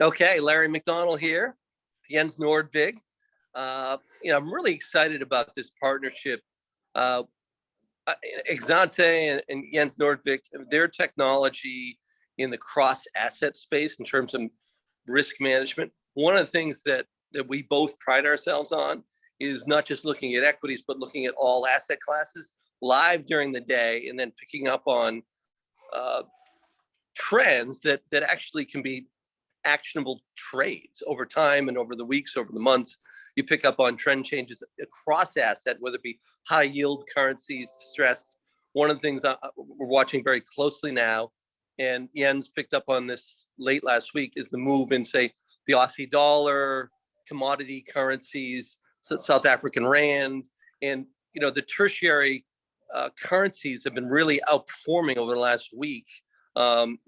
Okay, Larry McDonald here, Jens Nordvig. I'm really excited about this partnership. Exante and Jens Nordvig, their technology in the cross-asset space in terms of risk management. One of the things that we both pride ourselves on is not just looking at equities, but looking at all asset classes live during the day and then picking up on trends that actually can be actionable trades over time and over the weeks, over the months. You pick up on trend changes across asset, whether it be high yield currencies, stressed. One of the things we're watching very closely now, and Jens picked up on this late last week, is the move in, say, the Aussie dollar, commodity currencies, South African rand, and the tertiary currencies have been really outperforming over the last week.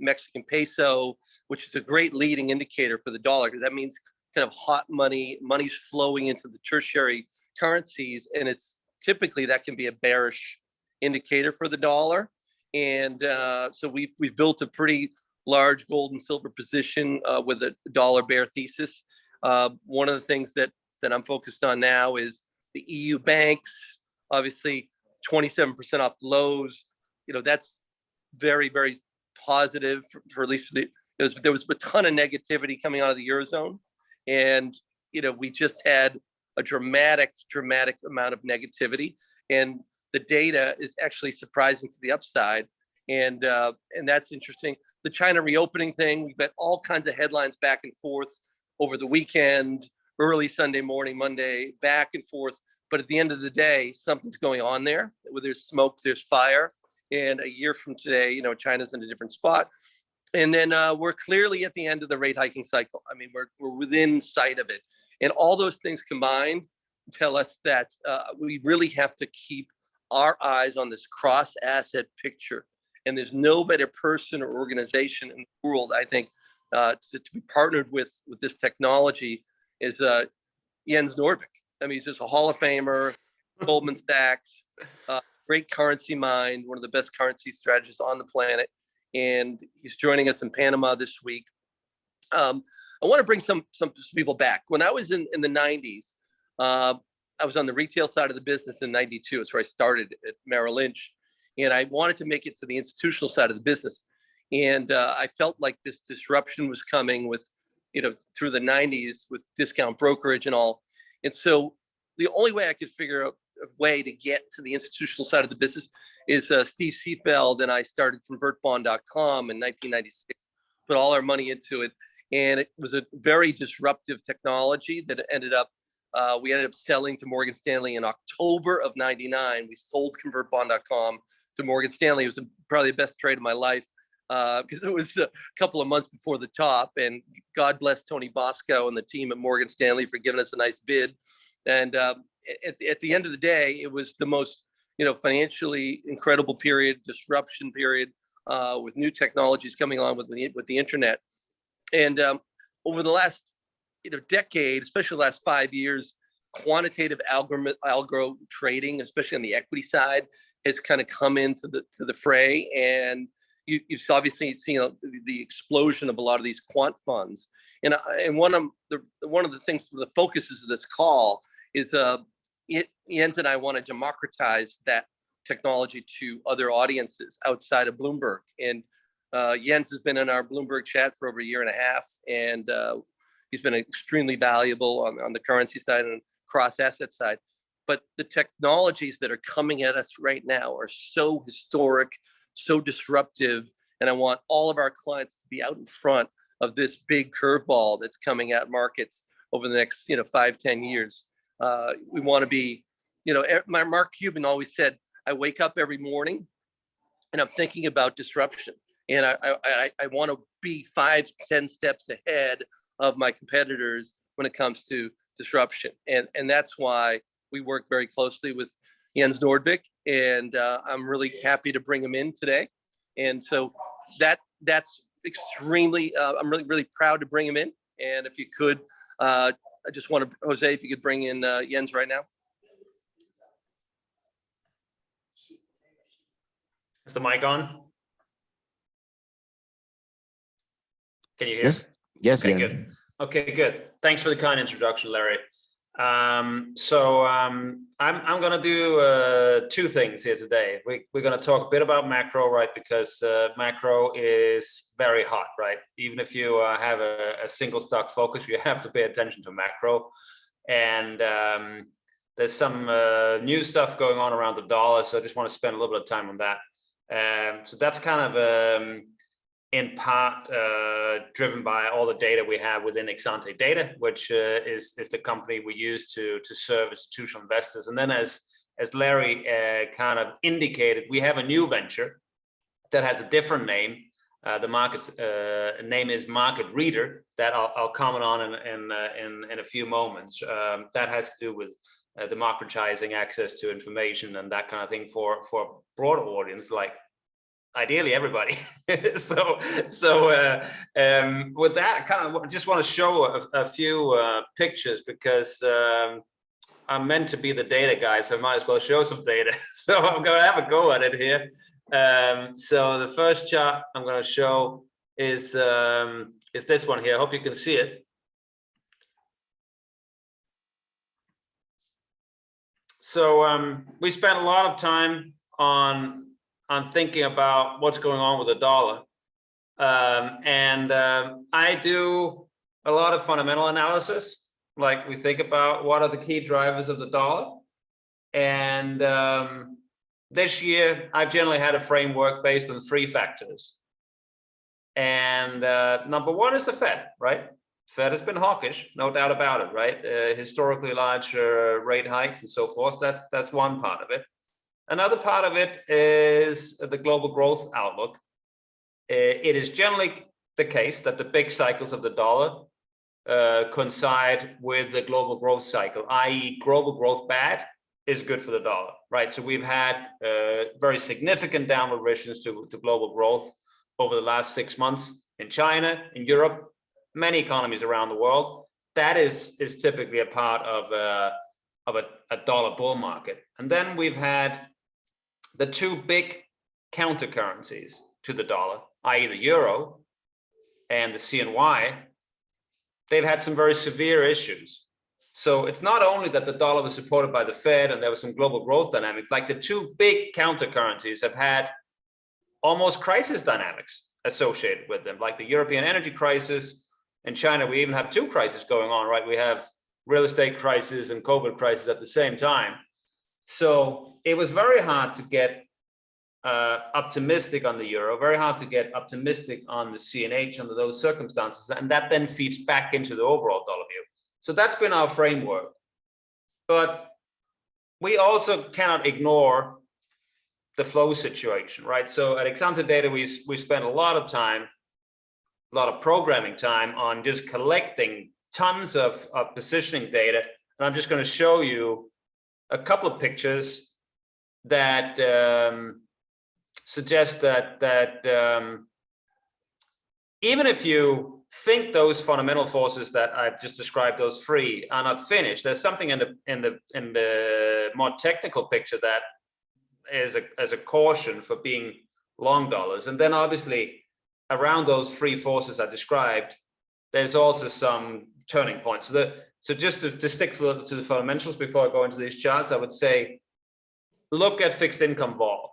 Mexican peso, which is a great leading indicator for the dollar, because that means kind of hot money's flowing into the tertiary currencies, and it's typically that can be a bearish indicator for the dollar. And so we've built a pretty large gold and silver position with a dollar bear thesis. One of the things that I'm focused on now is the EU banks, obviously 27% off the lows. That's very, very positive for at least there was a ton of negativity coming out of the Eurozone. And, we just had a dramatic amount of negativity. And the data is actually surprising to the upside. And that's interesting. The China reopening thing, we've got all kinds of headlines back and forth over the weekend, early Sunday morning, Monday, back and forth. But at the end of the day, something's going on there. Where there's smoke, there's fire. And a year from today, China's in a different spot. And then we're clearly at the end of the rate hiking cycle. I mean, we're within sight of it. And all those things combined tell us that we really have to keep our eyes on this cross-asset picture. And there's no better person or organization in the world, I think, to be partnered with this technology is Jens Nordvig. I mean, he's just a Hall of Famer, Goldman Sachs, great currency mind, one of the best currency strategists on the planet. And he's joining us in Panama this week. I want to bring some people back. When I was in the 90s, I was on the retail side of the business in 92. It's where I started at Merrill Lynch. And I wanted to make it to the institutional side of the business. And I felt like this disruption was coming with, through the 90s with discount brokerage and all. And so the only way I could figure out a way to get to the institutional side of the business is Steve Seefeld and I started ConvertBond.com in 1996, put all our money into it. And it was a very disruptive technology that we ended up selling to Morgan Stanley in October of 99. We sold ConvertBond.com to Morgan Stanley. It was probably the best trade of my life because it was a couple of months before the top. And God bless Tony Bosco and the team at Morgan Stanley for giving us a nice bid. And at the end of the day, it was the most, financially incredible period, disruption period with new technologies coming on with the internet. And over the last, decade, especially the last 5 years, quantitative algo trading, especially on the equity side, has kind of come into the fray. And you've obviously seen the explosion of a lot of these quant funds. And one of the things, the focuses of this call is Jens and I want to democratize that technology to other audiences outside of Bloomberg. And Jens has been in our Bloomberg chat for over a year and a half, and he's been extremely valuable on the currency side and cross-asset side. But the technologies that are coming at us right now are so historic, so disruptive, and I want all of our clients to be out in front of this big curveball that's coming at markets over the next 5-10 years. We want to be, Mark Cuban always said, I wake up every morning and I'm thinking about disruption. And I want to be 5-10 steps ahead of my competitors when it comes to disruption. And that's why we work very closely with Jens Nordvig. And I'm really happy to bring him in today. And so that's extremely, I'm really, really proud to bring him in. And if you could, I just want to, Jose, if you could bring in Jens right now. Is the mic on? Can you hear? Yes. Yes, Okay, Gary. good. Okay, good. Thanks for the kind introduction, Larry. I'm going to do two things here today. We're going to talk a bit about macro, right? Because macro is very hot, right? Even if you have a single stock focus, you have to pay attention to macro. And there's some new stuff going on around the dollar, so I just want to spend a little bit of time on that. So that's kind of in part driven by all the data we have within Exante Data, which is the company we use to serve institutional investors. And then as Larry kind of indicated, we have a new venture that has a different name. The market's name is MarketReader, that I'll comment on in a few moments. That has to do with democratizing access to information and that kind of thing for a broader audience, like ideally everybody. so with that, I kind of just want to show a few pictures, because I'm meant to be the data guy, so I might as well show some data. So I'm going to have a go at it here. So the first chart I'm going to show is this one here. I hope you can see it. So we spent a lot of time on thinking about what's going on with the dollar. I do a lot of fundamental analysis. Like, we think about what are the key drivers of the dollar. And this year, I've generally had a framework based on three factors. And number one is the Fed, right? Fed has been hawkish, no doubt about it, right? Historically large rate hikes and so forth. That's one part of it. Another part of it is the global growth outlook. It is generally the case that the big cycles of the dollar coincide with the global growth cycle, i.e. global growth bad is good for the dollar, right? So we've had very significant downward revisions to global growth over the last 6 months in China, in Europe, many economies around the world. That is typically a part of a dollar bull market. And then we've had the two big counter currencies to the dollar, i.e. the euro and the CNY. They've had some very severe issues. So it's not only that the dollar was supported by the Fed and there was some global growth dynamics, like the two big counter currencies have had almost crisis dynamics associated with them, like the European energy crisis. In China, we even have two crises going on, right? We have real estate crisis and COVID crisis at the same time. So it was very hard to get optimistic on the euro, very hard to get optimistic on the CNH under those circumstances. And that then feeds back into the overall dollar view. So that's been our framework. But we also cannot ignore the flow situation, right? So at Exante Data, we spent a lot of time, a lot of programming time on just collecting tons of positioning data. And I'm just going to show you a couple of pictures that suggest that even if you think those fundamental forces that I've just described, those three, are not finished, there's something in the more technical picture that is a caution for being long dollars. And then obviously around those three forces I described, there's also some turning points. So just to stick to the fundamentals before I go into these charts, I would say, look at fixed income vol.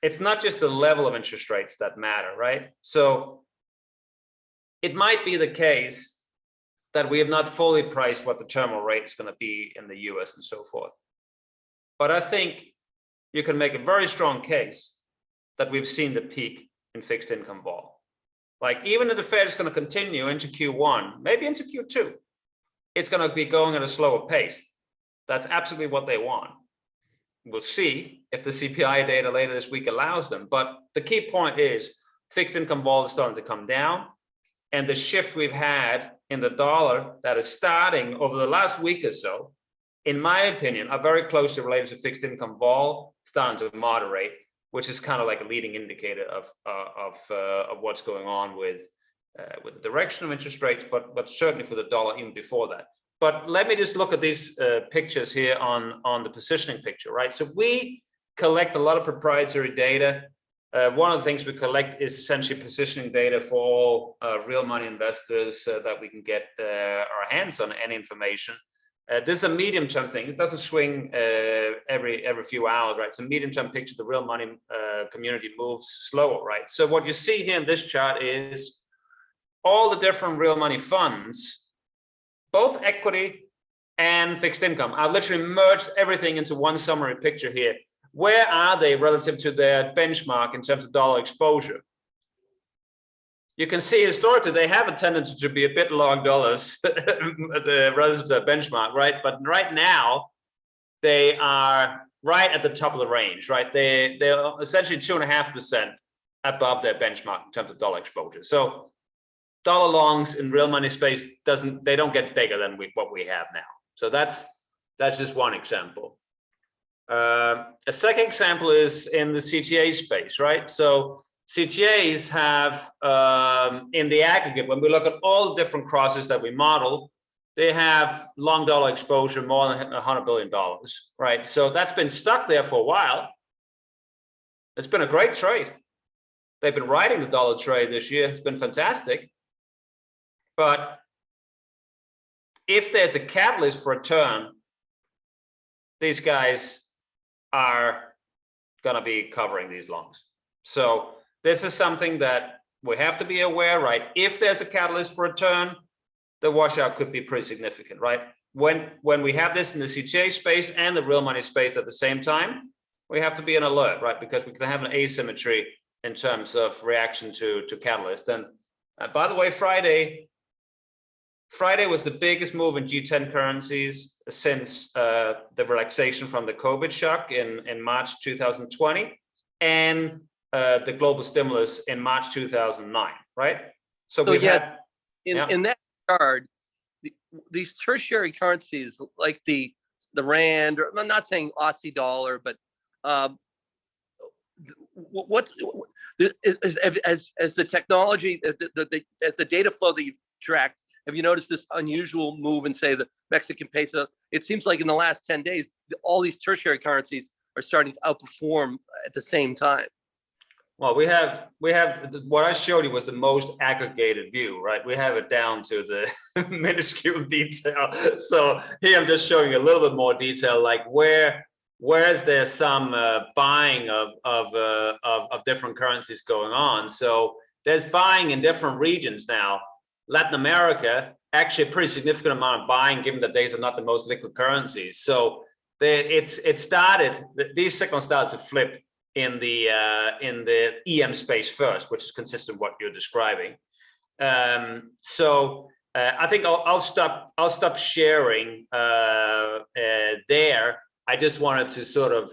It's not just the level of interest rates that matter, right? So it might be the case that we have not fully priced what the terminal rate is going to be in the US and so forth. But I think you can make a very strong case that we've seen the peak in fixed income vol. Like, even if the Fed is going to continue into Q1, maybe into Q2, it's going to be going at a slower pace. That's absolutely what they want. We'll see if the CPI data later this week allows them. But the key point is fixed income vol is starting to come down. And the shift we've had in the dollar that is starting over the last week or so, in my opinion, are very closely related to fixed income vol starting to moderate, which is kind of like a leading indicator of what's going on with the direction of interest rates, but certainly for the dollar even before that. But let me just look at these pictures here on the positioning picture, right? So we collect a lot of proprietary data One of the things we collect is essentially positioning data for all real money investors that we can get our hands on any information. This is a medium-term thing. It doesn't swing every few hours, right? It's a medium-term picture. The real money community moves slower, right? So what you see here in this chart is all the different real money funds, both equity and fixed income. I've literally merged everything into one summary picture here. Where are they relative to their benchmark in terms of dollar exposure? You can see historically they have a tendency to be a bit long dollars relative to their benchmark, right? But right now they are right at the top of the range, right? They're essentially 2.5% above their benchmark in terms of dollar exposure. So dollar longs in real money space they don't get bigger than what we have now. So that's just one example. A second example is in the CTA space, right? So CTAs have, in the aggregate, when we look at all the different crosses that we model, they have long dollar exposure more than $100 billion, right? So that's been stuck there for a while. It's been a great trade. They've been riding the dollar trade this year. It's been fantastic. But if there's a catalyst for a turn, these guys are going to be covering these longs. So this is something that we have to be aware, right? If there's a catalyst for a turn, the washout could be pretty significant, right? When we have this in the CTA space and the real money space at the same time, we have to be on alert, right? Because we can have an asymmetry in terms of reaction to catalyst. And by the way, Friday was the biggest move in G10 currencies since the relaxation from the COVID shock in March 2020 and the global stimulus in March 2009, right? So we've had in that regard, these tertiary currencies like the rand, or I'm not saying Aussie dollar, but as the technology, as the data flow that you've tracked, have you noticed this unusual move in, say, the Mexican peso? It seems like in the last 10 days, all these tertiary currencies are starting to outperform at the same time. Well, we have what I showed you was the most aggregated view, right? We have it down to the minuscule detail. So here I'm just showing you a little bit more detail, like where is there some buying of different currencies going on. So there's buying in different regions now. Latin America, actually a pretty significant amount of buying, given that these are not the most liquid currencies. So these signals started to flip in the EM space first, which is consistent with what you're describing. So I think I'll stop sharing there. I just wanted to sort of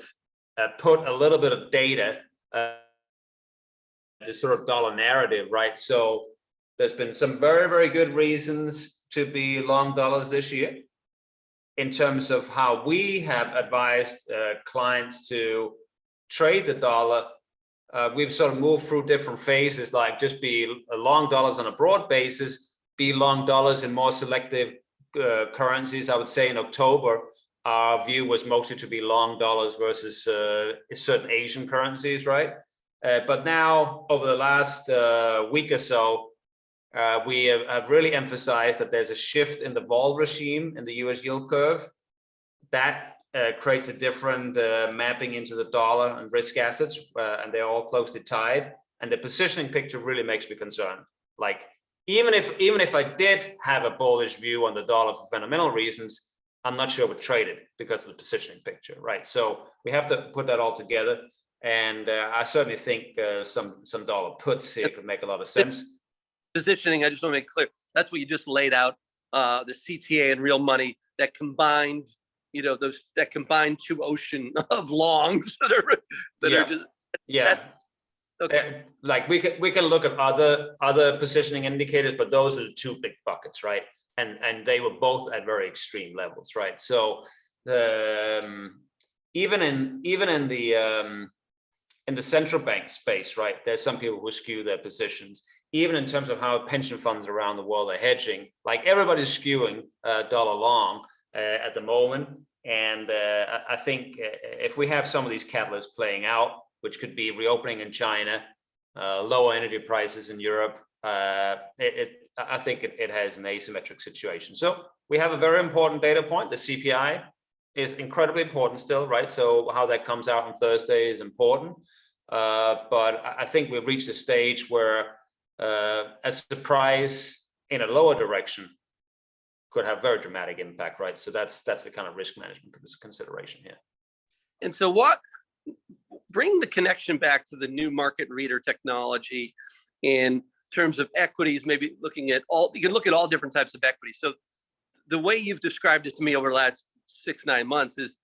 put a little bit of data, the sort of dollar narrative, right? So there's been some very, very good reasons to be long dollars this year in terms of how we have advised clients to trade the dollar. We've sort of moved through different phases, like just be long dollars on a broad basis, be long dollars in more selective currencies. I would say in October, our view was mostly to be long dollars versus certain Asian currencies, right? But now over the last week or so, we have really emphasized that there's a shift in the vol regime in the US yield curve. That creates a different mapping into the dollar and risk assets, and they're all closely tied. And the positioning picture really makes me concerned. Like, even if I did have a bullish view on the dollar for fundamental reasons, I'm not sure I would trade it because of the positioning picture, right? So we have to put that all together. And I certainly think some dollar puts here could make a lot of sense. Positioning, I just want to make clear, that's what you just laid out, the CTA and real money, that combined, that combined two ocean of longs that are just, that's okay. Like we can look at other positioning indicators, but those are the two big buckets, right? And they were both at very extreme levels, right? So even in the central bank space, right, there's some people who skew their positions. Even in terms of how pension funds around the world are hedging, like everybody's skewing dollar long at the moment. And I think if we have some of these catalysts playing out, which could be reopening in China, lower energy prices in Europe. I think it has an asymmetric situation. So we have a very important data point. The CPI is incredibly important still, right? So how that comes out on Thursday is important. But I think we've reached a stage where a surprise in a lower direction could have very dramatic impact, right? So that's the kind of risk management consideration here. And so bring the connection back to the new market reader technology in terms of equities, maybe looking at you can look at all different types of equities. So the way you've described it to me over the last 6-9 months is,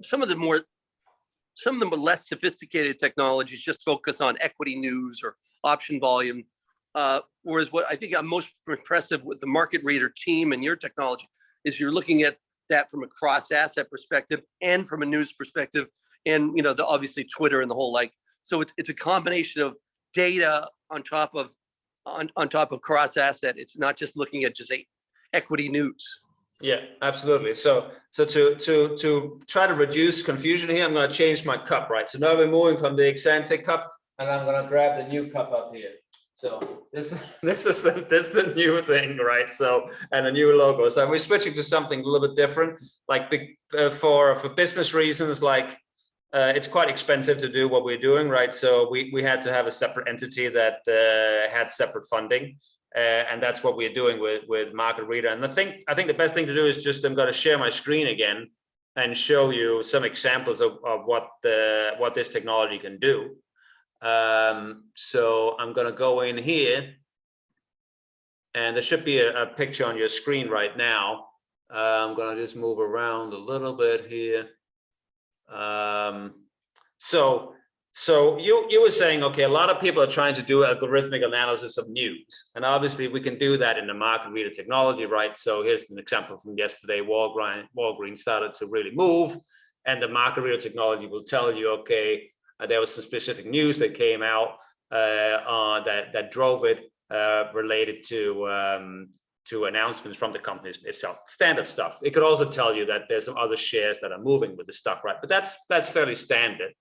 some of the less sophisticated technologies just focus on equity news or option volume. Whereas what I think I'm most impressive with the market reader team and your technology is you're looking at that from a cross asset perspective and from a news perspective, and obviously Twitter and the whole like. So it's a combination of data on top of cross asset. It's not just looking at just equity news. Yeah, absolutely. So to try to reduce confusion here, I'm going to change my cup, right? So now we're moving from the Exante cup, and I'm going to grab the new cup up here. So this is the new thing, right? So, and a new logo. So we're switching to something a little bit different, like for business reasons, like it's quite expensive to do what we're doing, right? So we had to have a separate entity that had separate funding. And that's what we're doing with MarketReader. And I think the best thing to do is just, I'm going to share my screen again and show you some examples of what this technology can do. So I'm going to go in here, and there should be a picture on your screen right now. I'm going to just move around a little bit here. So you were saying, okay, a lot of people are trying to do algorithmic analysis of news, and obviously we can do that in the market reader technology, right? So here's an example from yesterday. Walgreens started to really move, and the market reader technology will tell you, okay, there was some specific news that came out that drove it, related to announcements from the companies itself. Standard stuff. It could also tell you that there's some other shares that are moving with the stock, right? But that's fairly standard.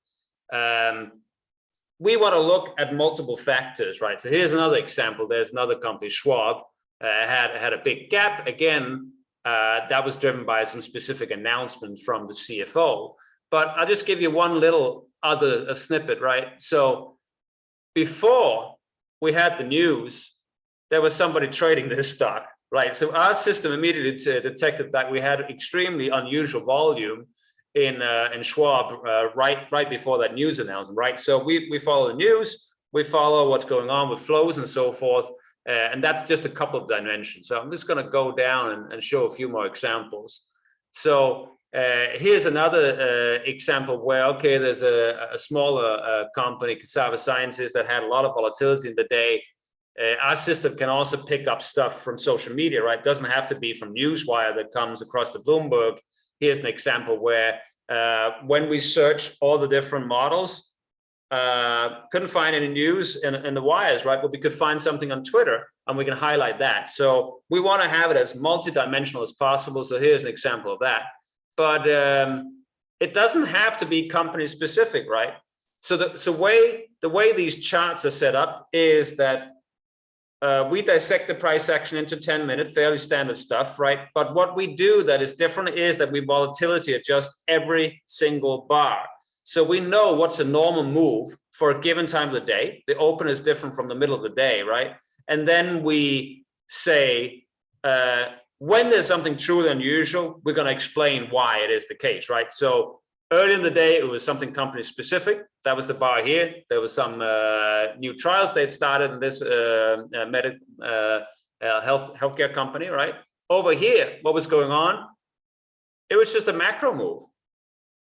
We want to look at multiple factors, right? So here's another example. There's another company, Schwab, had a big gap. Again, that was driven by some specific announcement from the CFO. But I'll just give you one little a snippet, right? So before we had the news, there was somebody trading this stock, right? So our system immediately detected that we had extremely unusual volume in Schwab right before that news announcement, right? So we follow the news, we follow what's going on with flows and so forth, and that's just a couple of dimensions. So I'm just going to go down and show a few more examples. So here's another example where, okay, there's a smaller company, Cassava Sciences, that had a lot of volatility in the day. Our system can also pick up stuff from social media, right? It doesn't have to be from Newswire that comes across the Bloomberg. Here's an example where when we search all the different models, couldn't find any news in the wires, right? But we could find something on Twitter, and we can highlight that. So we want to have it as multidimensional as possible. So here's an example of that. But it doesn't have to be company specific, right? So the way these charts are set up is that we dissect the price action into 10-minute, fairly standard stuff, right? But what we do that is different is that we volatility adjust every single bar. So we know what's a normal move for a given time of the day. The open is different from the middle of the day, right? And then we say, when there's something truly unusual, we're going to explain why it is the case, right? So early in the day, it was something company specific. That was the bar here. There was some new trials they'd started in this healthcare company, right? Over here, what was going on? It was just a macro move.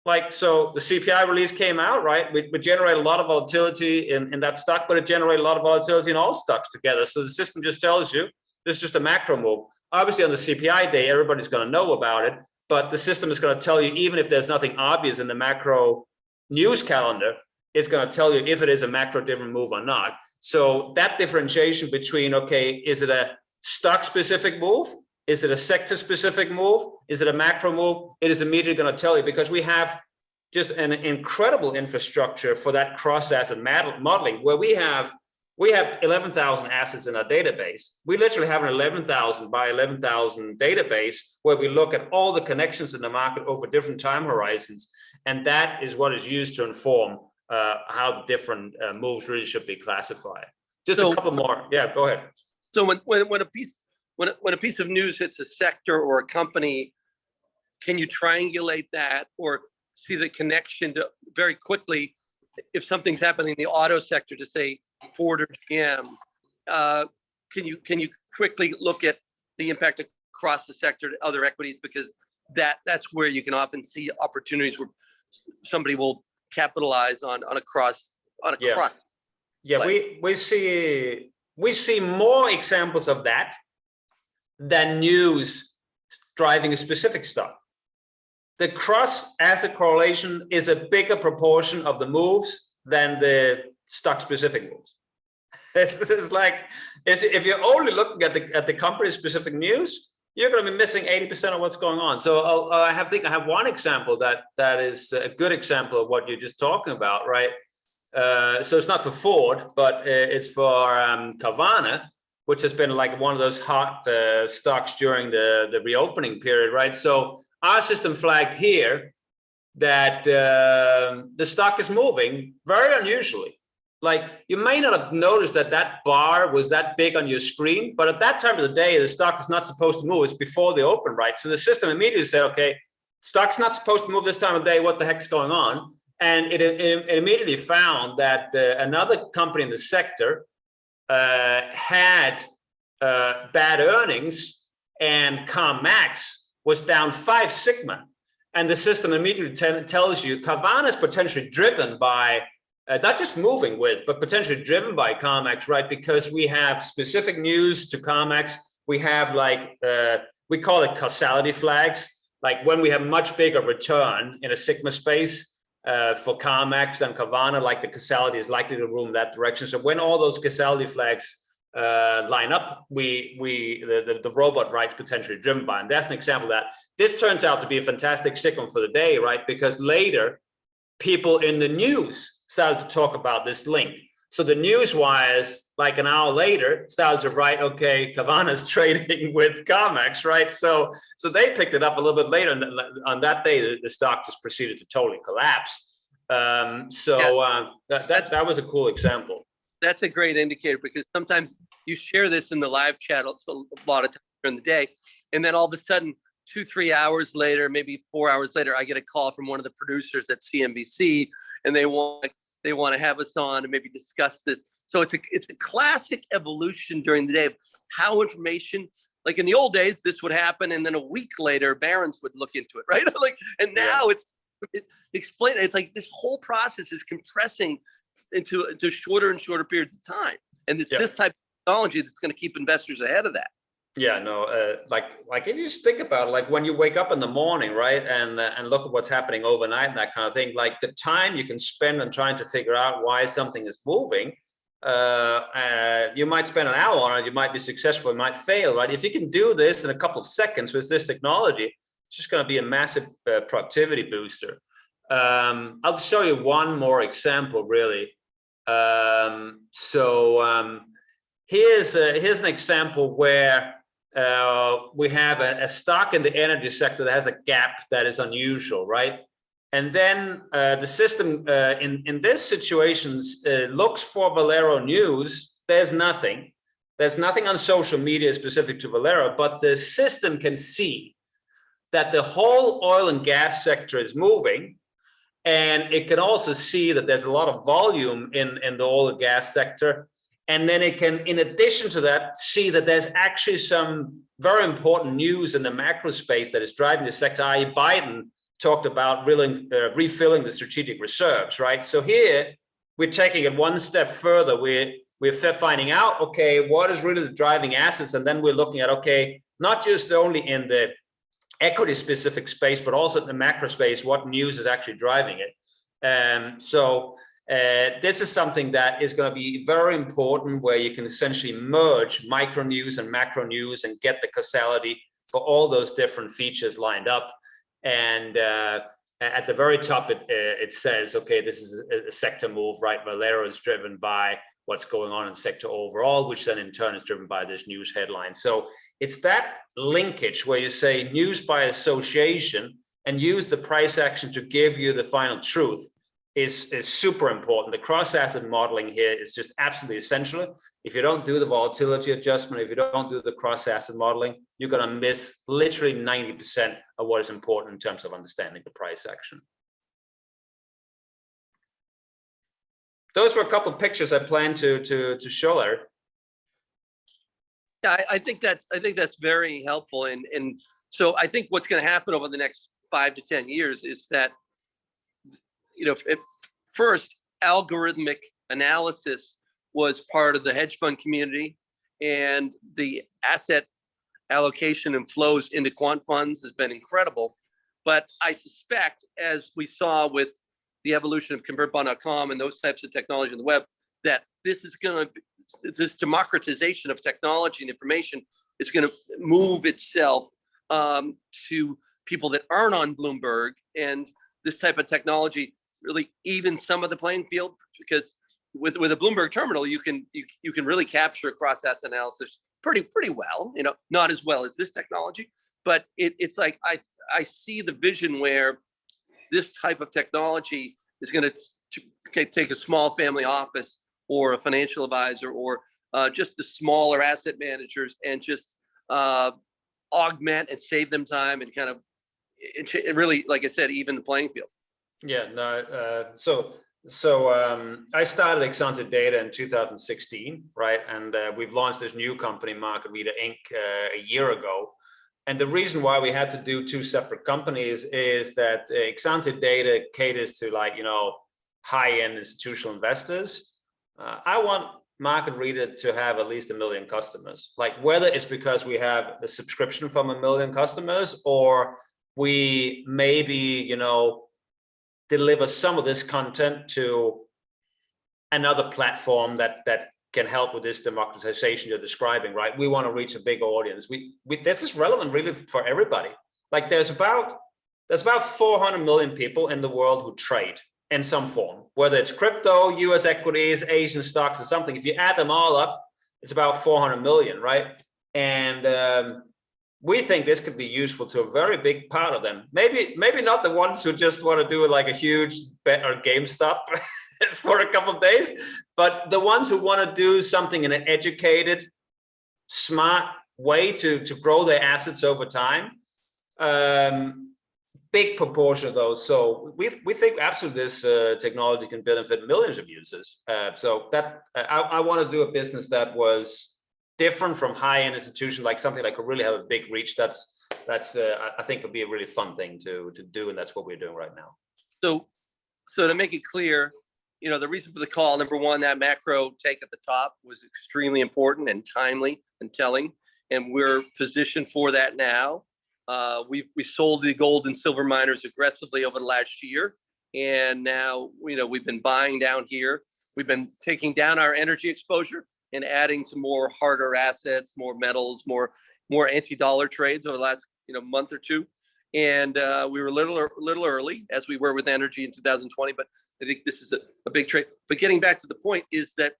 Like, so the CPI release came out, right? We generate a lot of volatility in that stock, but it generated a lot of volatility in all stocks together. So the system just tells you this is just a macro move. Obviously, on the CPI day, everybody's going to know about it, but the system is going to tell you, even if there's nothing obvious in the macro news calendar, it's going to tell you if it is a macro-driven move or not. So that differentiation between, okay, is it a stock-specific move? Is it a sector-specific move? Is it a macro move? It is immediately going to tell you, because we have just an incredible infrastructure for that cross-asset modeling, where we have 11,000 assets in our database. We literally have an 11,000 by 11,000 database where we look at all the connections in the market over different time horizons. And that is what is used to inform how the different moves really should be classified. Just a couple more. Yeah, go ahead. So when a piece of news hits a sector or a company, can you triangulate that or see the connection to very quickly if something's happening in the auto sector to say Ford or GM? Can you quickly look at the impact across the sector to other equities, because that's where you can often see opportunities where somebody will capitalize on a cross. Yeah, we see more examples of that than news driving a specific stock. The cross-asset correlation is a bigger proportion of the moves than the stock-specific moves. It's like, if you're only looking at the company-specific news, you're going to be missing 80% of what's going on. So I think I have one example that is a good example of what you're just talking about, right? So it's not for Ford, but it's for Carvana, which has been like one of those hot stocks during the reopening period, right? So our system flagged here that the stock is moving very unusually. Like, you may not have noticed that bar was that big on your screen, but at that time of the day, the stock is not supposed to move. It's before the open, right? So the system immediately said, okay, stock's not supposed to move this time of day. What the heck's going on? And it immediately found that another company in the sector had bad earnings, and CarMax was down 5 sigma. And the system immediately tells you Carvana is potentially driven by, not just moving with, but potentially driven by CarMax, right? Because we have specific news to CarMax. We have like, we call it causality flags. Like when we have much bigger return in a sigma space for CarMax than Carvana, like the causality is likely to move in that direction. So when all those causality flags line up, the robot writes potentially driven by, and that's an example of that. This turns out to be a fantastic signal for the day, right? Because later, people in the news started to talk about this link. So the news wires, like an hour later, started to write, okay, Carvana's trading with CarMax, right? So they picked it up a little bit later, and on that day, the stock just proceeded to totally collapse. That was a cool example. That's a great indicator, because sometimes you share this in the live chat a lot of times during the day, and then all of a sudden 2-3 hours later, maybe 4 hours later, I get a call from one of the producers at CNBC, and they want to have us on and maybe discuss this. So it's a classic evolution during the day of how information, like in the old days, this would happen, and then a week later, Barron's would look into it, right? Like, and now it's like this whole process is compressing into shorter and shorter periods of time, and it's this type of technology that's going to keep investors ahead of that. Yeah, no, like if you just think about it, like when you wake up in the morning, right, and look at what's happening overnight and that kind of thing, like the time you can spend on trying to figure out why something is moving, you might spend an hour on it, you might be successful, you might fail, right? If you can do this in a couple of seconds with this technology, it's just going to be a massive productivity booster. I'll show you one more example, really. Here's an example where we have a stock in the energy sector that has a gap that is unusual, right? And then the system in this situation looks for Valero news. There's nothing on social media specific to Valero, but the system can see that the whole oil and gas sector is moving. And it can also see that there's a lot of volume in the oil and gas sector. And then it can, in addition to that, see that there's actually some very important news in the macro space that is driving the sector. I.e. Biden talked about really refilling the strategic reserves, right? So here, we're taking it one step further. We're finding out, okay, what is really the driving assets? And then we're looking at, okay, not just only in the equity specific space, but also in the macro space, what news is actually driving it. This is something that is going to be very important, where you can essentially merge micro news and macro news and get the causality for all those different features lined up. And at the very top, it says, okay, this is a sector move, right? Valero is driven by what's going on in the sector overall, which then in turn is driven by this news headline. So it's that linkage where you say news by association and use the price action to give you the final truth is super important. The cross-asset modeling here is just absolutely essential. If you don't do the volatility adjustment, if you don't do the cross-asset modeling, you're going to miss literally 90% of what is important in terms of understanding the price action. Those were a couple of pictures I planned to show there. Yeah, I think that's very helpful, and so I think what's going to happen over the next 5 to 10 years is that, first, algorithmic analysis was part of the hedge fund community, and the asset allocation and flows into quant funds has been incredible. But I suspect, as we saw with the evolution of convertbond.com and those types of technology on the web, that this democratization of technology and information is going to move itself to people that aren't on Bloomberg, and this type of technology really evens some of the playing field, because with a Bloomberg terminal, you can really capture cross-asset analysis pretty well. Not as well as this technology, but it's like I see the vision where this type of technology is going to take a small family office or a financial advisor or just the smaller asset managers and just augment and save them time and kind of it really, like I said, even the playing field. Yeah, no. So I started Exante Data in 2016, right? And we've launched this new company, MarketReader Inc, a year ago. And the reason why we had to do two separate companies is that Exante Data caters to high-end institutional investors. I want MarketReader to have at least 1 million customers. Like whether it's because we have a subscription from 1 million customers, or we maybe deliver some of this content to another platform that can help with this democratization you're describing, right? We want to reach a big audience. This is relevant really for everybody. Like there's about 400 million people in the world who trade in some form, whether it's crypto, US equities, Asian stocks, or something. If you add them all up, it's about 400 million, right? And we think this could be useful to a very big part of them. Maybe not the ones who just want to do like a huge bet on GameStop for a couple of days, but the ones who want to do something in an educated, smart way to grow their assets over time. Big proportion of those. So we think absolutely this technology can benefit millions of users. So that I want to do a business that was different from high-end institution, like something that could really have a big reach. That's I think would be a really fun thing to do, and that's what we're doing right now. So to make it clear, the reason for the call, number one, that macro take at the top was extremely important and timely and telling, and we're positioned for that now. We sold the gold and silver miners aggressively over the last year, and now we've been buying down here. We've been taking down our energy exposure and adding to more harder assets, more metals, more anti-dollar trades over the last month or two. And we were a little early, as we were with energy in 2020, but I think this is a big trade. But getting back to the point is that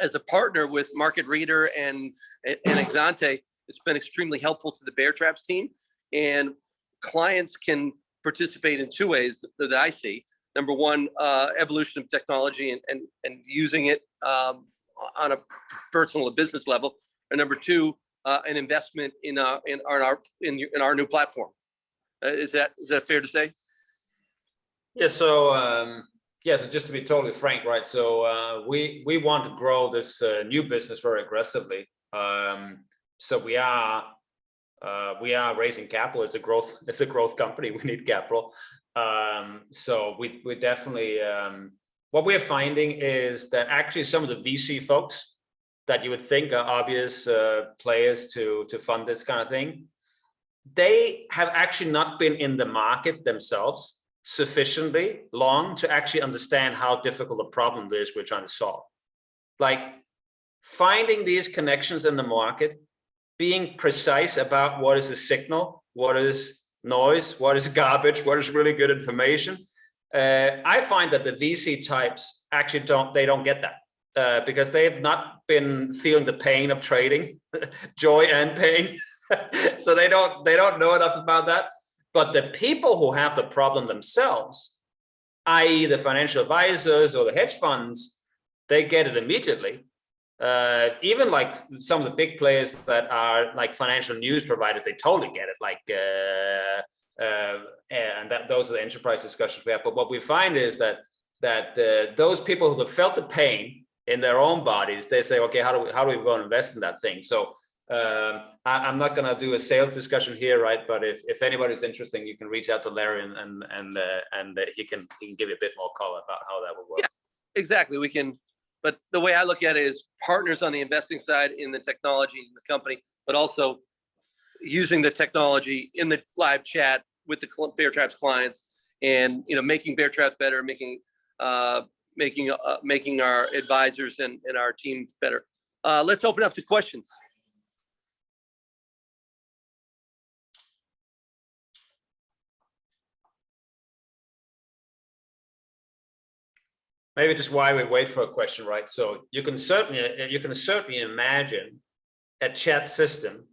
as a partner with MarketReader and Exante, it's been extremely helpful to the Bear Traps team, and clients can participate in two ways that I see. Number one, evolution of technology and using it on a personal or business level, and number two, an investment in our new platform. Is that fair to say? Yeah. So so just to be totally frank, right? So we want to grow this new business very aggressively. So we are raising capital. It's a growth company. We need capital. So we definitely. What we're finding is that actually some of the VC folks that you would think are obvious players to fund this kind of thing, they have actually not been in the market themselves sufficiently long to actually understand how difficult a problem it is we're trying to solve. Like finding these connections in the market, being precise about what is a signal, what is noise, what is garbage, what is really good information. I find that the VC types actually don't get that because they've not been feeling the pain of trading, joy and pain. So they don't know enough about that. But the people who have the problem themselves, i.e. the financial advisors or the hedge funds, they get it immediately. Even like some of the big players that are like financial news providers, they totally get it. Like, and those are the enterprise discussions we have. But what we find is that those people who have felt the pain in their own bodies, they say, okay, how do we go and invest in that thing? So I'm not going to do a sales discussion here, right? But if anybody's interested, you can reach out to Larry and he can give you a bit more color about how that would work. Yeah, exactly. We can. But the way I look at it is partners on the investing side in the technology in the company, but also using the technology in the live chat with the Bear Traps clients, and making Bear Traps better, making our advisors and our team better. Let's open up to questions. Maybe just why we wait for a question, right? So you can certainly imagine a chat system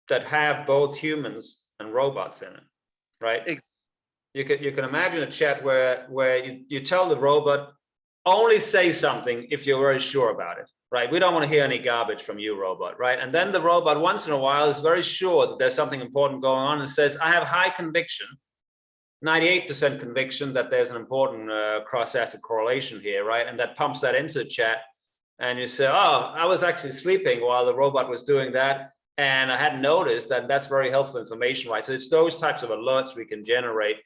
that have both humans and robots in it, right? You can imagine a chat where you tell the robot, only say something if you're very sure about it, right? We don't want to hear any garbage from you, robot, right? And then the robot once in a while is very sure that there's something important going on and says, I have high conviction, 98% conviction that there's an important cross-asset correlation here, right? And that pumps that into the chat. And you say, oh, I was actually sleeping while the robot was doing that, and I hadn't noticed that. That's very helpful information, right? So it's those types of alerts we can generate.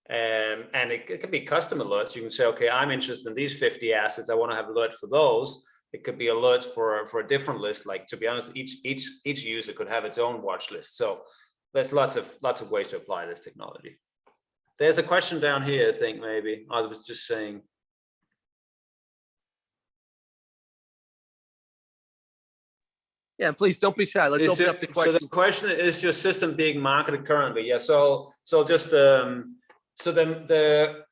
And it can be custom alerts. You can say, okay, I'm interested in these 50 assets. I want to have alerts for those. It could be alerts for a different list. Like, to be honest, each user could have its own watch list. So there's lots of ways to apply this technology. There's a question down here, I think, maybe. I was just saying. Yeah, please don't be shy. Let's open up the question. So the question is, your system being marketed currently? Yeah. So just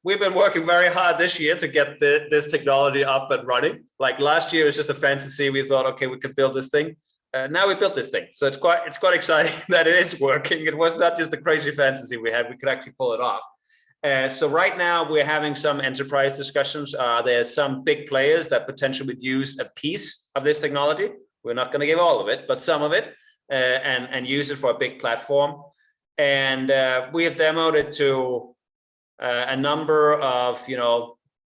we've been working very hard this year to get this technology up and running. Like last year, it was just a fantasy. We thought, okay, we could build this thing. Now we built this thing, so it's quite exciting that it is working. It was not just a crazy fantasy we had; we could actually pull it off. So right now we're having some enterprise discussions. There's some big players that potentially would use a piece of this technology. We're not going to give all of it, but some of it, and use it for a big platform. And we have demoed it to a number of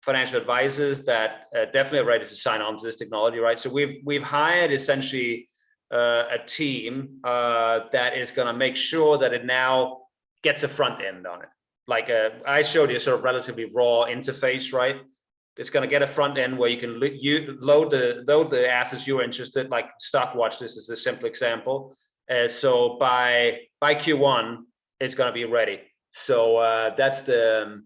financial advisors that definitely are ready to sign on to this technology, right? So we've hired essentially a team that is going to make sure that it now gets a front end on it. Like I showed you a sort of relatively raw interface, right? It's going to get a front end where you can load the assets you're interested, like stock watch. This is a simple example. So by Q1, it's going to be ready. So that's the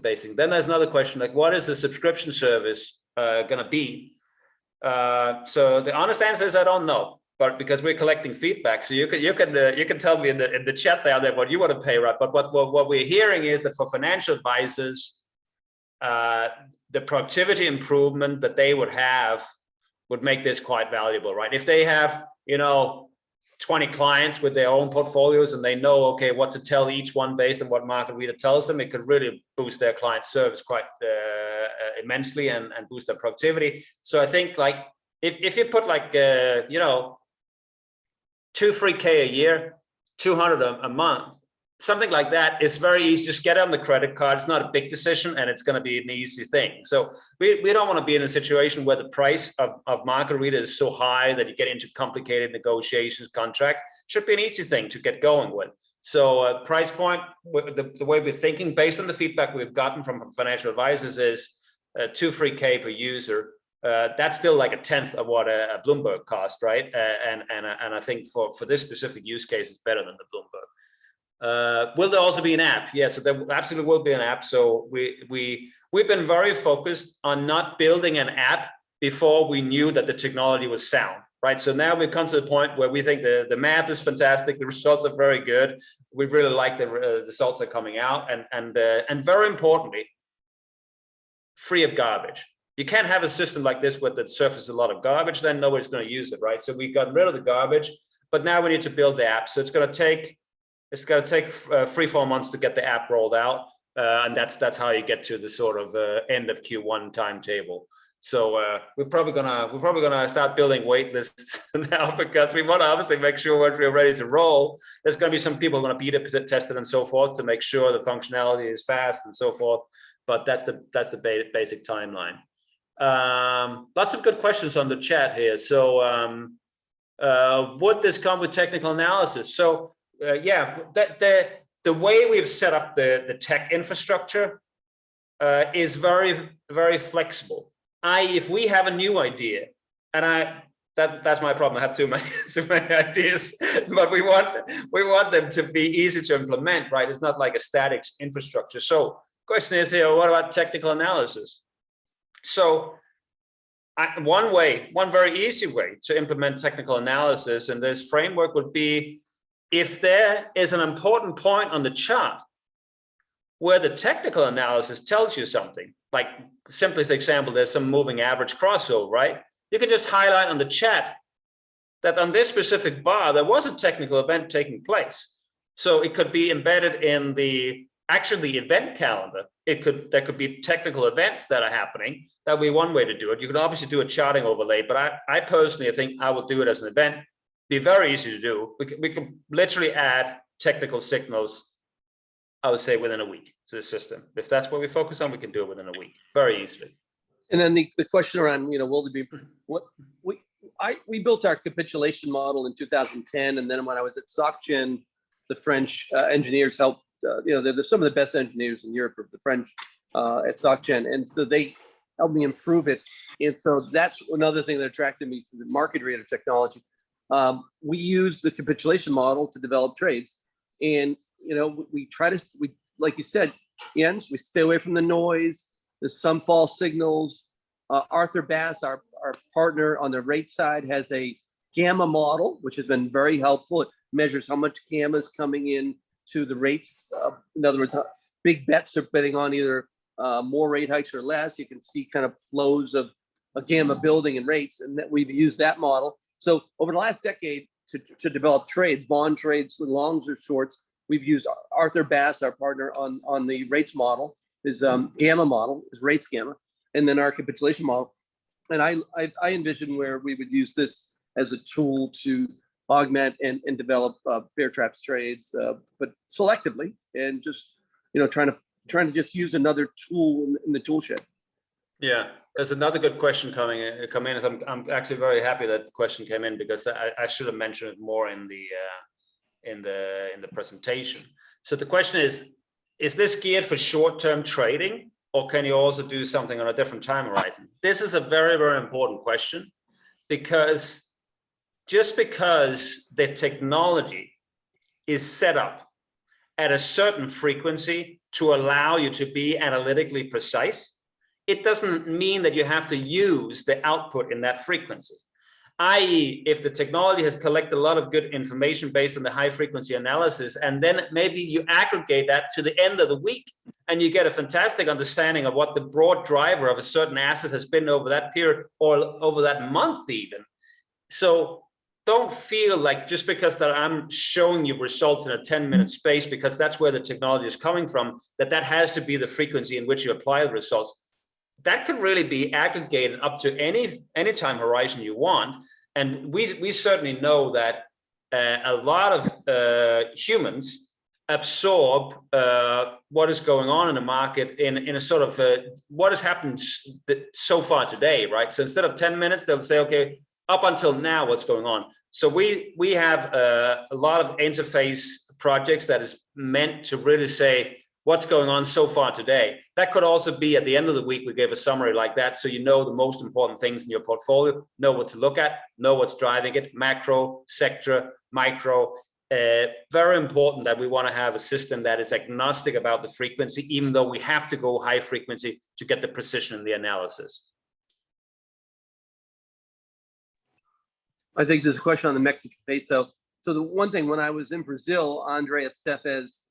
basic. Then there's another question, like, what is the subscription service going to be? So the honest answer is I don't know, but because we're collecting feedback, so you can tell me in the chat there what you want to pay, right? But what we're hearing is that for financial advisors, the productivity improvement that they would have would make this quite valuable, right? If they have 20 clients with their own portfolios and they know, okay, what to tell each one based on what MarketReader tells them, it could really boost their client service quite immensely and boost their productivity. So I think, like, if you put like $2-3K a year, 200 a month, something like that, is very easy. Just get on the credit card. It's not a big decision, and it's going to be an easy thing. So we don't want to be in a situation where the price of MarketReader is so high that you get into complicated negotiations, contracts. Should be an easy thing to get going with. So price point, the way we're thinking, based on the feedback we've gotten from financial advisors, is $2-3K per user. That's still like a tenth of what a Bloomberg cost, right? And I think for this specific use case, it's better than the Bloomberg. Will there also be an app? Yes, so there absolutely will be an app. So we've been very focused on not building an app before we knew that the technology was sound, right? So now we've come to the point where we think the math is fantastic, the results are very good. We really like the results that are coming out, and very importantly, free of garbage. You can't have a system like this where that surfaces a lot of garbage, then nobody's going to use it, right? So we got rid of the garbage, but now we need to build the app. So it's going to take 3-4 months to get the app rolled out, and that's how you get to the sort of end of Q1 timetable. So we're probably gonna start building wait lists now, because we want to obviously make sure once we're ready to roll, there's going to be some people going to beta test it and so forth to make sure the functionality is fast and so forth. But that's the basic timeline. Lots of good questions on the chat here. So would this come with technical analysis? So yeah, the way we've set up the tech infrastructure is very, very flexible. If we have a new idea, and that's my problem, I have too many ideas, but we want them to be easy to implement, right? It's not like a static infrastructure. So question is here, what about technical analysis? So one very easy way to implement technical analysis in this framework would be, if there is an important point on the chart where the technical analysis tells you something, like simplest example, there's some moving average crossover, right? You can just highlight on the chat that on this specific bar, there was a technical event taking place. So it could be embedded in the event calendar. There could be technical events that are happening. That would be one way to do it. You could obviously do a charting overlay, but I personally think I will do it as an event. Be very easy to do. We can literally add technical signals, I would say, within a week to the system. If that's what we focus on, we can do it within a week, very easily. And then the question around, will there be we built our capitulation model in 2010, and then when I was at SocGen, the French engineers helped. They're some of the best engineers in Europe, the French at SocGen, and so they helped me improve it. And so that's another thing that attracted me to the market reader technology. We use the capitulation model to develop trades, and we like you said, Jens, we stay away from the noise. There's some false signals. Arthur Bass, our partner on the rate side, has a gamma model, which has been very helpful. It measures how much gamma is coming in to the rates. In other words, big bets are betting on either more rate hikes or less. You can see kind of flows of a gamma building in rates, and that we've used that model. So over the last decade to develop trades, bond trades, longs or shorts, we've used Arthur Bass, our partner on the rates model, his gamma model, his rates gamma, and then our capitulation model. And I envision where we would use this as a tool to augment and develop bear traps trades, but selectively, and just trying to just use another tool in the tool shed. Yeah, there's another good question coming in. I'm actually very happy that the question came in, because I should have mentioned it more in the presentation. So the question is this geared for short-term trading, or can you also do something on a different time horizon? This is a very, very important question, because just because the technology is set up at a certain frequency to allow you to be analytically precise, it doesn't mean that you have to use the output in that frequency. I.e., if the technology has collected a lot of good information based on the high frequency analysis, and then maybe you aggregate that to the end of the week, and you get a fantastic understanding of what the broad driver of a certain asset has been over that period, or over that month even. So don't feel like just because that I'm showing you results in a 10-minute space, because that's where the technology is coming from, that has to be the frequency in which you apply the results. That can really be aggregated up to any time horizon you want. And we certainly know that a lot of humans absorb what is going on in the market in a sort of what has happened so far today, right? So instead of 10 minutes, they'll say, okay, up until now, what's going on? So we have a lot of interface projects that is meant to really say what's going on so far today. That could also be at the end of the week, we gave a summary like that, so you know the most important things in your portfolio, know what to look at, know what's driving it, macro, sector, micro. Very important that we want to have a system that is agnostic about the frequency, even though we have to go high frequency to get the precision in the analysis. I think there's a question on the Mexican peso. So the one thing, when I was in Brazil, Andre Estevez,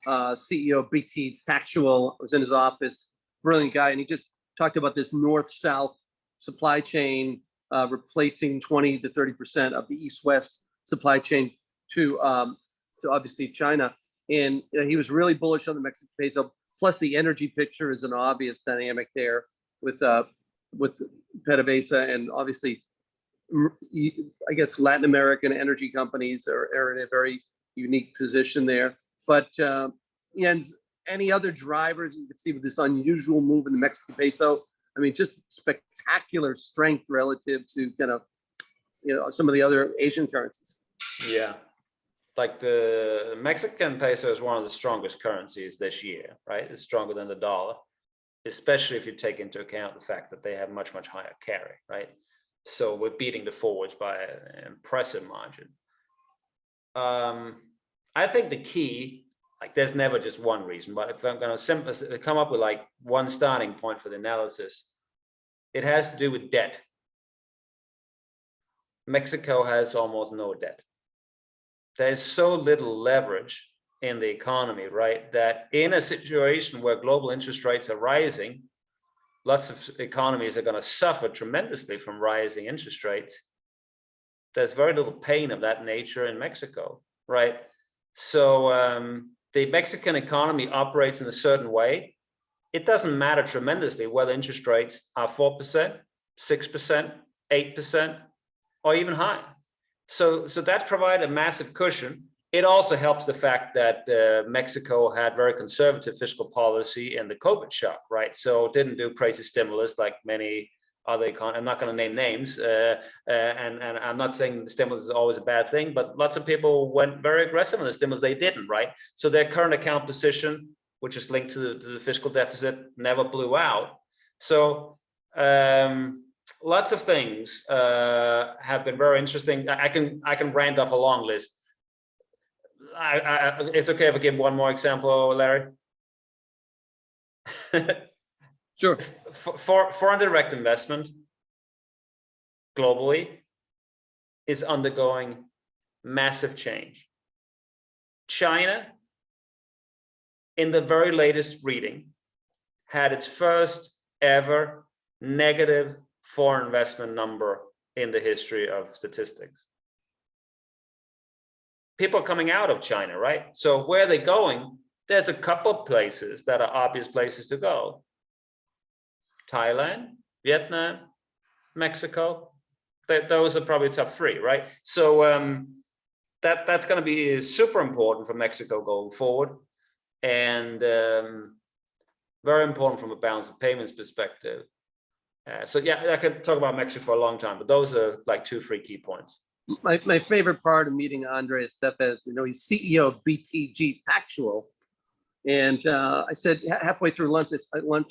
CEO of BT Pactual, was in his office, brilliant guy, and he just talked about this north-south supply chain replacing 20 to 30% of the east-west supply chain to obviously China. And he was really bullish on the Mexican peso. Plus, the energy picture is an obvious dynamic there with PDVSA, and obviously, I guess Latin American energy companies are in a very unique position there. But and any other drivers you can see with this unusual move in the Mexican peso? I mean, just spectacular strength relative to kind of some of the other Asian currencies. Yeah. Like the Mexican peso is one of the strongest currencies this year, right? It's stronger than the dollar, especially if you take into account the fact that they have much, much higher carry, right? So we're beating the forwards by an impressive margin. I think the key, like there's never just one reason, but if I'm going to come up with like one starting point for the analysis, it has to do with debt. Mexico has almost no debt. There's so little leverage in the economy, right? That in a situation where global interest rates are rising, lots of economies are going to suffer tremendously from rising interest rates. There's very little pain of that nature in Mexico, right? So the Mexican economy operates in a certain way. It doesn't matter tremendously whether interest rates are 4%, 6%, 8%, or even higher. So that provided a massive cushion. It also helps the fact that Mexico had very conservative fiscal policy in the COVID shock, right? So it didn't do crazy stimulus like many other economies. I'm not going to name names, and I'm not saying stimulus is always a bad thing, but lots of people went very aggressive on the stimulus. They didn't, right? So their current account position, which is linked to the fiscal deficit, never blew out. So lots of things have been very interesting. I can rant off a long list. It's okay if I give one more example, Larry. Sure. Foreign direct investment globally is undergoing massive change. China, in the very latest reading, had its first ever negative foreign investment number in the history of statistics. People coming out of China, right? So where are they going? There's a couple of places that are obvious places to go. Thailand, Vietnam, Mexico. Those are probably top three, right? So that's going to be super important for Mexico going forward, and very important from a balance of payments perspective. So yeah, I could talk about Mexico for a long time, but those are like 2-3 key points. My favorite part of meeting Andre Estevez, he's CEO of BTG Pactual, and I said halfway through lunch,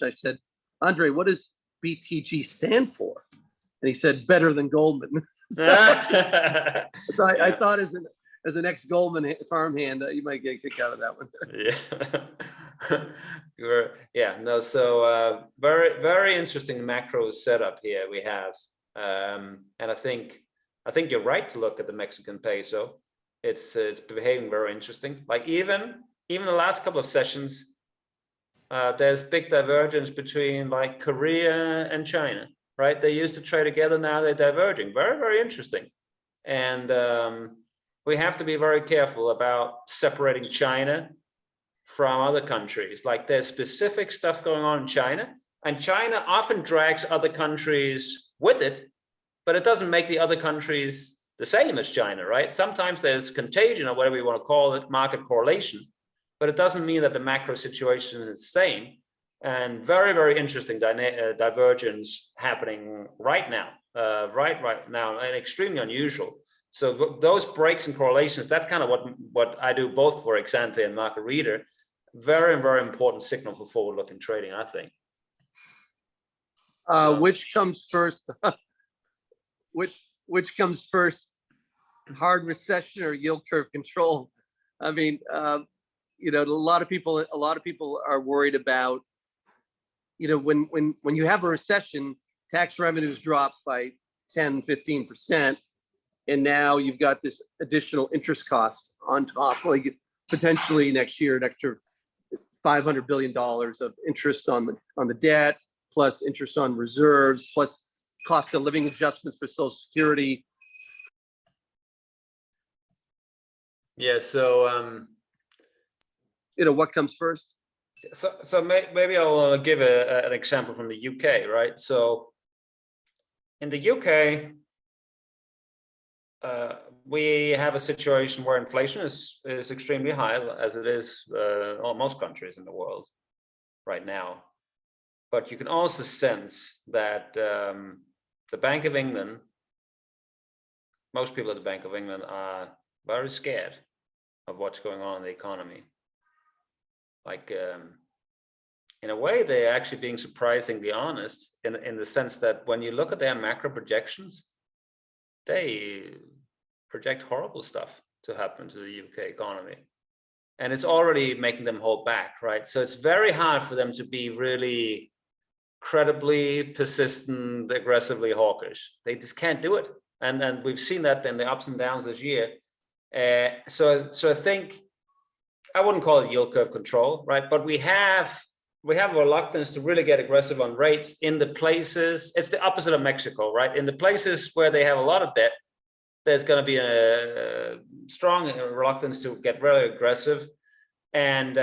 I said, Andre, what does BTG stand for? And he said, better than Goldman. So I thought as an ex-Goldman farmhand, you might get a kick out of that one. Yeah. So very, very interesting macro setup here we have. And I think you're right to look at the Mexican peso. It's behaving very interesting. Like even the last couple of sessions, there's big divergence between like Korea and China, right? They used to trade together, now they're diverging. Very, very interesting. And we have to be very careful about separating China from other countries. Like there's specific stuff going on in China, and China often drags other countries with it, but it doesn't make the other countries the same as China, right? Sometimes there's contagion, or whatever you want to call it, market correlation, but it doesn't mean that the macro situation is the same. And very, very interesting divergence happening right now, right now, and extremely unusual. So those breaks and correlations, that's kind of what I do both for Exante and MarketReader. Very, very important signal for forward-looking trading, I think. Which comes first? Which comes first? Hard recession or yield curve control? I mean, a lot of people are worried about, when you have a recession, tax revenues drop by 10, 15%, And now you've got this additional interest cost on top, like potentially next year, an extra $500 billion of interest on the debt, plus interest on reserves, plus cost of living adjustments for Social Security. Yeah. So, what comes first? So maybe I'll give an example from the UK, right? So in the UK, we have a situation where inflation is extremely high, as it is in most countries in the world right now. But you can also sense that the Bank of England, most people at the Bank of England are very scared of what's going on in the economy. Like, in a way, they're actually being surprisingly honest in the sense that when you look at their macro projections, they project horrible stuff to happen to the UK economy. And it's already making them hold back, right? So it's very hard for them to be really credibly persistent, aggressively hawkish. They just can't do it. And we've seen that in the ups and downs this year. So I think, I wouldn't call it yield curve control, right? But we have a reluctance to really get aggressive on rates in the places. It's the opposite of Mexico, right? In the places where they have a lot of debt, there's going to be a strong reluctance to get really aggressive. And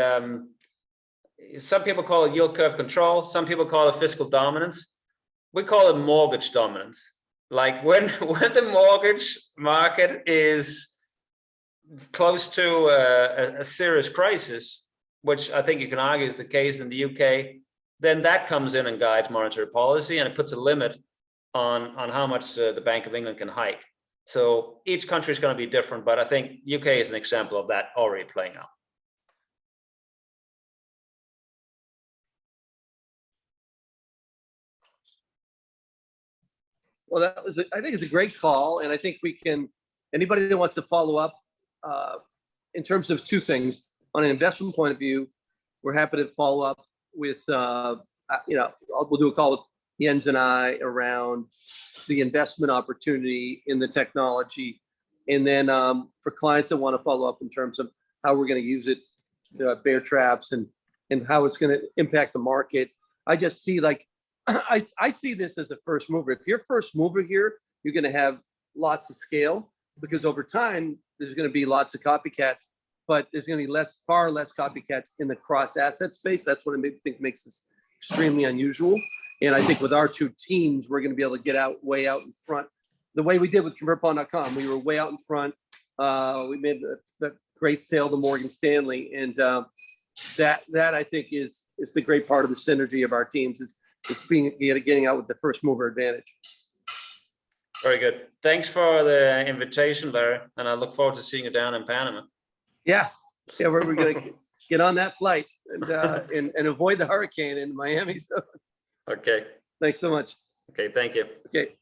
some people call it yield curve control. Some people call it fiscal dominance. We call it mortgage dominance. Like when the mortgage market is close to a serious crisis, which I think you can argue is the case in the UK, then that comes in and guides monetary policy, and it puts a limit on how much the Bank of England can hike. So each country is going to be different, but I think UK is an example of that already playing out. Well, I think it's a great call, and I think we can. Anybody that wants to follow up in terms of two things, on an investment point of view, we're happy to follow up with we'll do a call with Jens and I around the investment opportunity in the technology, and then for clients that want to follow up in terms of how we're going to use it, bear traps, and how it's going to impact the market. I just see I see this as a first mover. If you're first mover here, you're going to have lots of scale, because over time there's going to be lots of copycats, but there's going to be far less copycats in the cross asset space. That's what I think makes this extremely unusual. And I think with our two teams, we're going to be able to get way out in front, the way we did with ConvertBond.com. We were way out in front. We made a great sale to Morgan Stanley, and that I think is the great part of the synergy of our teams. It's getting out with the first mover advantage. Very good. Thanks for the invitation, Larry, and I look forward to seeing you down in Panama. Yeah, we're going to get on that flight and avoid the hurricane in Miami. So. Okay. Thanks so much. Okay, thank you. Okay.